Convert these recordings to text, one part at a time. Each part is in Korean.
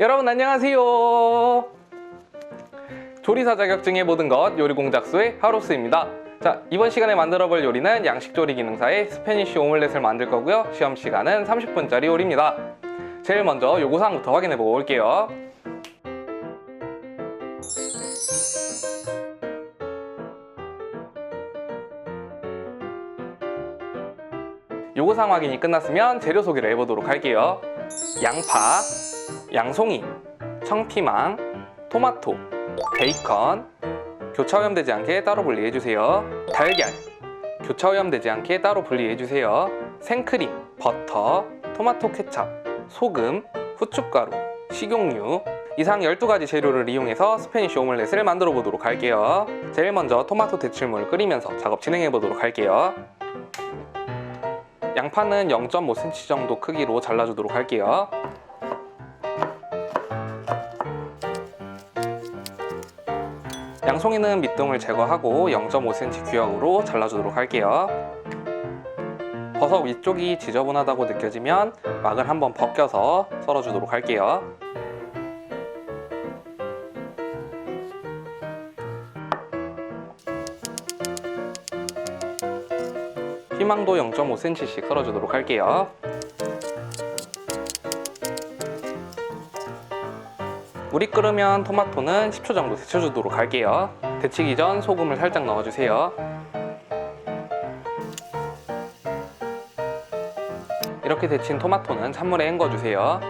여러분 안녕하세요. 조리사 자격증의 모든 것 요리공작소의 하로스입니다. 자, 이번 시간에 만들어볼 요리는 양식조리 기능사의 스페니쉬 오믈렛을 만들 거고요. 시험 시간은 30분짜리 요리입니다. 제일 먼저 요구사항부터 확인해 보고 올게요. 요구사항 확인이 끝났으면 재료 소개를 해보도록 할게요. 양파, 양송이, 청피망, 토마토, 베이컨, 교차 오염되지 않게 따로 분리해주세요. 달걀, 교차 오염되지 않게 따로 분리해주세요. 생크림, 버터, 토마토 케첩, 소금, 후춧가루, 식용유, 이상 12가지 재료를 이용해서 스페니쉬 오믈렛을 만들어 보도록 할게요. 제일 먼저 토마토 데칠물을 끓이면서 작업 진행해 보도록 할게요. 양파는 0.5cm 정도 크기로 잘라주도록 할게요. 양송이는 밑둥을 제거하고 0.5cm 규격으로 잘라주도록 할게요. 버섯 위쪽이 지저분하다고 느껴지면 막을 한번 벗겨서 썰어주도록 할게요. 피망도 0.5cm씩 썰어주도록 할게요. 물이 끓으면 토마토는 10초 정도 데쳐주도록 할게요. 데치기 전 소금을 살짝 넣어주세요. 이렇게 데친 토마토는 찬물에 헹궈주세요.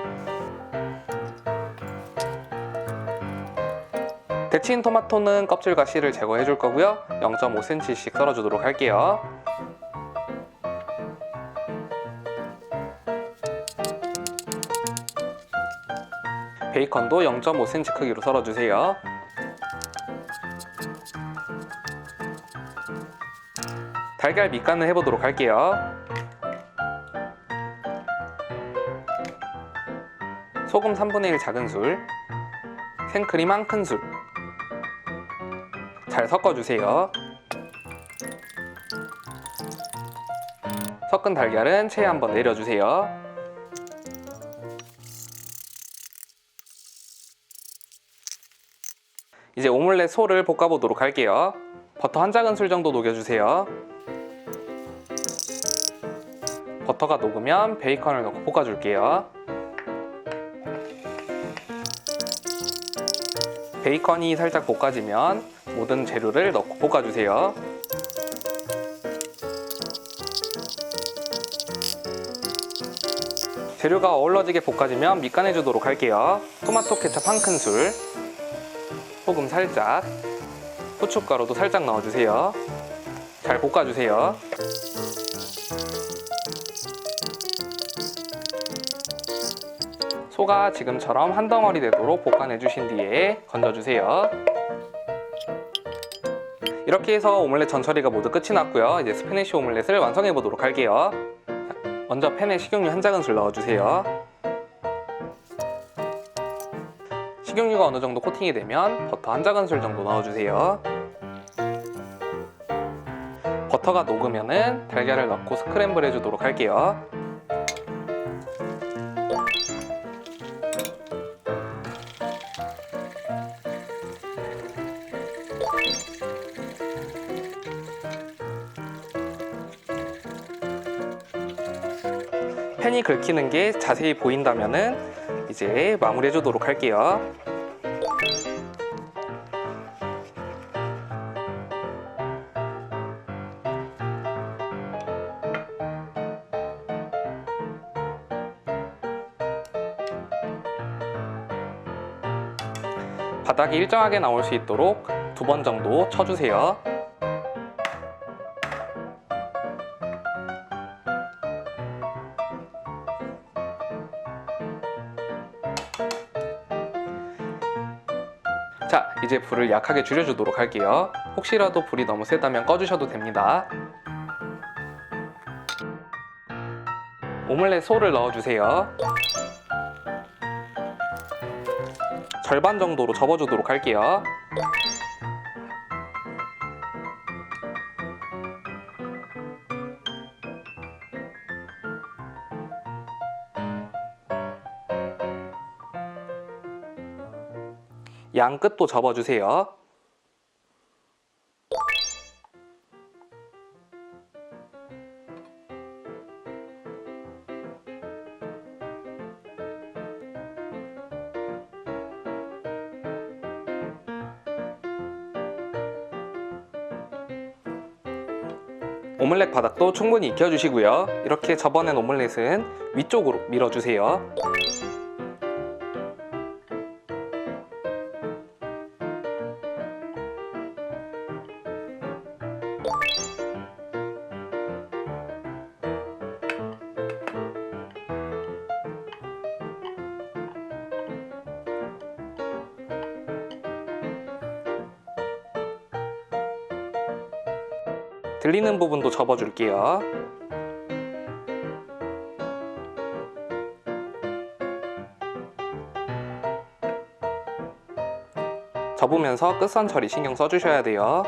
데친 토마토는 껍질과 씨를 제거해 줄 거고요. 0.5cm씩 썰어주도록 할게요. 베이컨도 0.5cm 크기로 썰어주세요. 달걀 밑간을 해보도록 할게요. 소금 3분의 1 작은술, 생크림 1큰술 잘 섞어주세요. 섞은 달걀은 체에 한번 내려주세요. 이제 오믈렛 소를 볶아보도록 할게요. 버터 1작은술 정도 녹여주세요. 버터가 녹으면 베이컨을 넣고 볶아줄게요. 베이컨이 살짝 볶아지면 모든 재료를 넣고 볶아주세요. 재료가 어우러지게 볶아지면 밑간해주도록 할게요. 토마토 케첩 1큰술, 소금 살짝, 후춧가루도 살짝 넣어주세요. 잘 볶아주세요. 소가 지금처럼 한 덩어리 되도록 볶아내주신 뒤에 건져주세요. 이렇게 해서 오믈렛 전 처리가 모두 끝이 났고요. 이제 스페니쉬 오믈렛을 완성해 보도록 할게요. 먼저 팬에 식용유 1작은술 넣어주세요. 식용유가 어느 정도 코팅이 되면 버터 1작은술 정도 넣어주세요. 버터가 녹으면 달걀을 넣고 스크램블 해주도록 할게요. 팬이 긁히는 게 자세히 보인다면 이제 마무리해 주도록 할게요. 바닥이 일정하게 나올 수 있도록 2번 정도 쳐주세요. 자, 이제 불을 약하게 줄여주도록 할게요. 혹시라도 불이 너무 세다면 꺼주셔도 됩니다. 오믈렛 소를 넣어주세요. 절반 정도로 접어주도록 할게요. 양 끝도 접어주세요. 오믈렛 바닥도 충분히 익혀주시고요. 이렇게 접어낸 오믈렛은 위쪽으로 밀어주세요. 들리는 부분도 접어줄게요. 접으면서 끝선 처리 신경 써주셔야 돼요.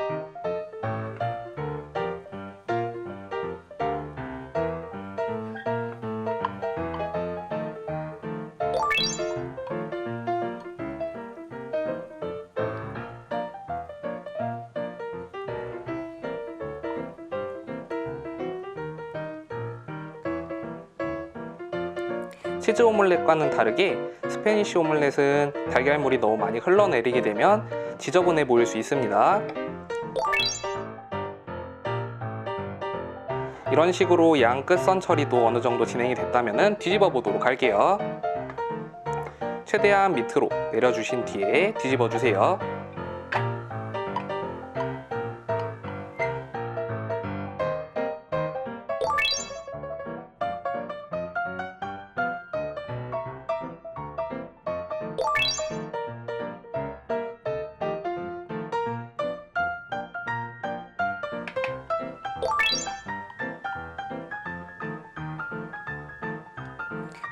치즈 오믈렛과는 다르게 스페니쉬 오믈렛은 달걀물이 너무 많이 흘러내리게 되면 지저분해 보일 수 있습니다. 이런 식으로 양 끝선 처리도 어느 정도 진행이 됐다면 뒤집어 보도록 할게요. 최대한 밑으로 내려주신 뒤에 뒤집어 주세요.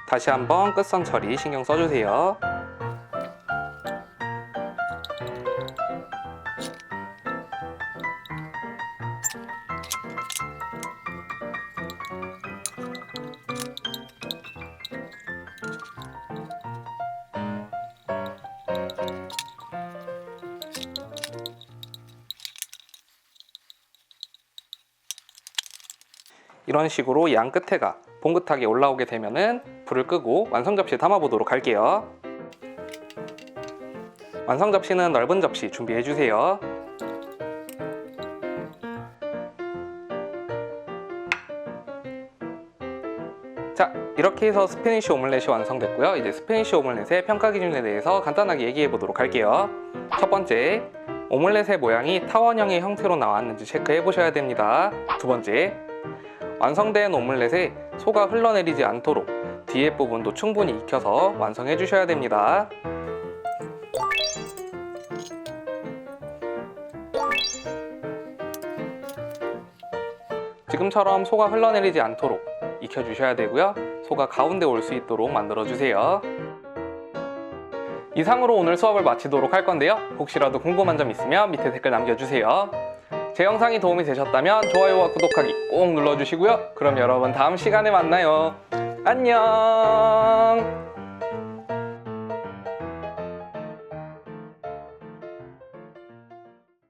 다시 한번 끝선 처리 신경 써주세요. 이런 식으로 양 끝에가 봉긋하게 올라오게 되면은 불을 끄고 완성 접시에 담아 보도록 할게요. 완성 접시는 넓은 접시 준비해 주세요. 자, 이렇게 해서 스페니쉬 오믈렛이 완성됐고요. 이제 스페니쉬 오믈렛의 평가 기준에 대해서 간단하게 얘기해 보도록 할게요. 첫 번째, 오믈렛의 모양이 타원형의 형태로 나왔는지 체크해 보셔야 됩니다. 두 번째, 완성된 오믈렛에 소가 흘러내리지 않도록 뒤에 부분도 충분히 익혀서 완성해 주셔야 됩니다. 지금처럼 소가 흘러내리지 않도록 익혀 주셔야 되고요. 소가 가운데 올 수 있도록 만들어 주세요. 이상으로 오늘 수업을 마치도록 할 건데요. 혹시라도 궁금한 점 있으면 밑에 댓글 남겨주세요. 제 영상이 도움이 되셨다면 좋아요와 구독하기 꼭 눌러주시고요. 그럼 여러분 다음 시간에 만나요. 안녕.